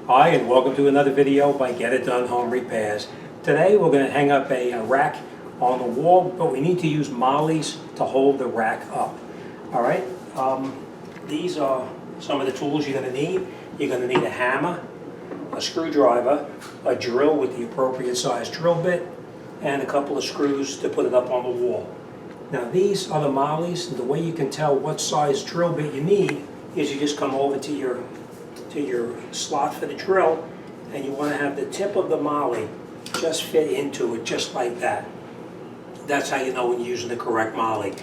Hi, and welcome to another video by Get It Done Home Repairs. Today we're going to hang up a rack on the wall, but we need to use mollies to hold the rack up. All right, these are some of the tools you're going to need. You're going to need a hammer, a screwdriver, a drill with the appropriate size drill bit, and a couple of screws to put it up on the wall. Now these are the mollies, and the way you can tell what size drill bit you need is you just come over to your slot for the drill, and you want to have the tip of the molly just fit into it, just like that. That's how you know when you're using the correct molly.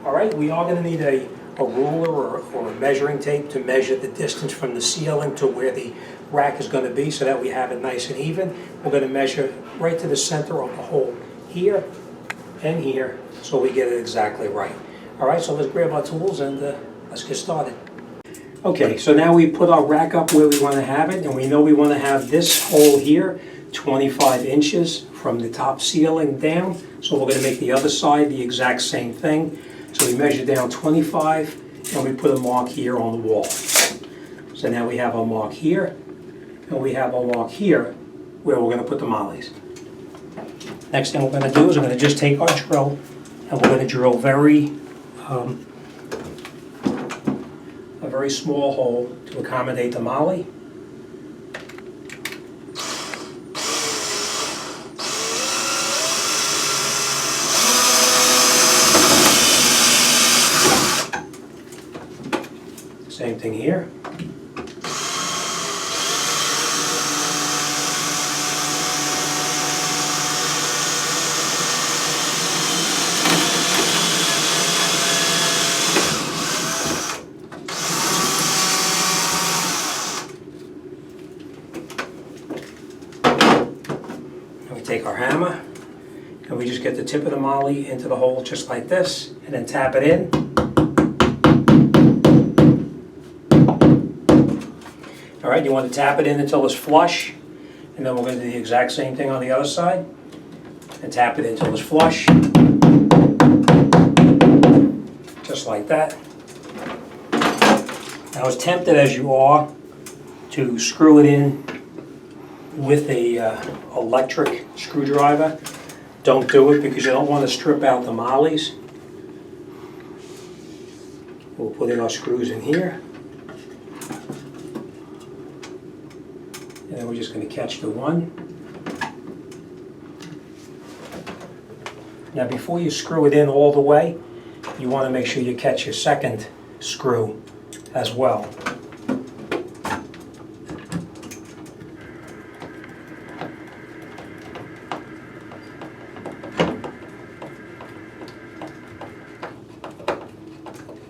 All right, we are going to need a ruler or a measuring tape to measure the distance from the ceiling to where the rack is going to be so that we have it nice and even. We're going to measure right to the center of the hole here and here so we get it exactly right. All right, so let's grab our tools and let's get started. Okay, so now we put our rack up where we want to have it, and we know we want to have this hole here 25 inches from the top ceiling down. So we're going to make the other side the exact same thing. So we measure down 25 and we put a mark here on the wall. So now we have our mark here and we have our mark here where we're going to put the mollies. Next thing we're going to do is we're going to just take our drill and we're going to drill a very small hole to accommodate the molly. Same thing here. And we take our hammer and we just get the tip of the molly into the hole just like this and then tap it in. All right, you want to tap it in until it's flush, and then we're going to do the exact same thing on the other side, and tap it until it's flush, just like that. Now, as tempted as you are to screw it in with a electric screwdriver, don't do it because you don't want to strip out the mollies. We'll put in our screws in here. And then we're just going to catch the one. Now before you screw it in all the way, you want to make sure you catch your second screw as well.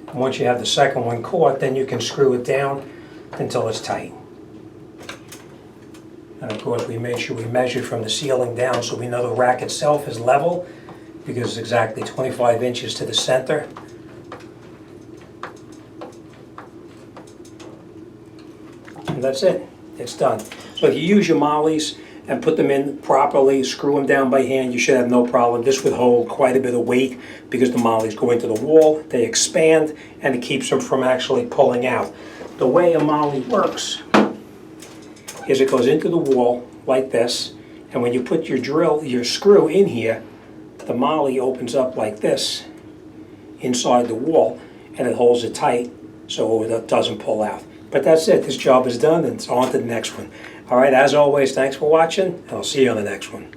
And once you have the second one caught, then you can screw it down until it's tight. And of course, we made sure we measured from the ceiling down so we know the rack itself is level because it's exactly 25 inches to the center. And that's it. It's done. So if you use your mollies and put them in properly, screw them down by hand, you should have no problem. This would hold quite a bit of weight because the mollies go into the wall, they expand, and it keeps them from actually pulling out. The way a molly works is it goes into the wall like this, and when you put your screw in here, the molly opens up like this inside the wall, and it holds it tight so it doesn't pull out. But that's it. This job is done, and it's on to the next one. All right, as always, thanks for watching, and I'll see you on the next one.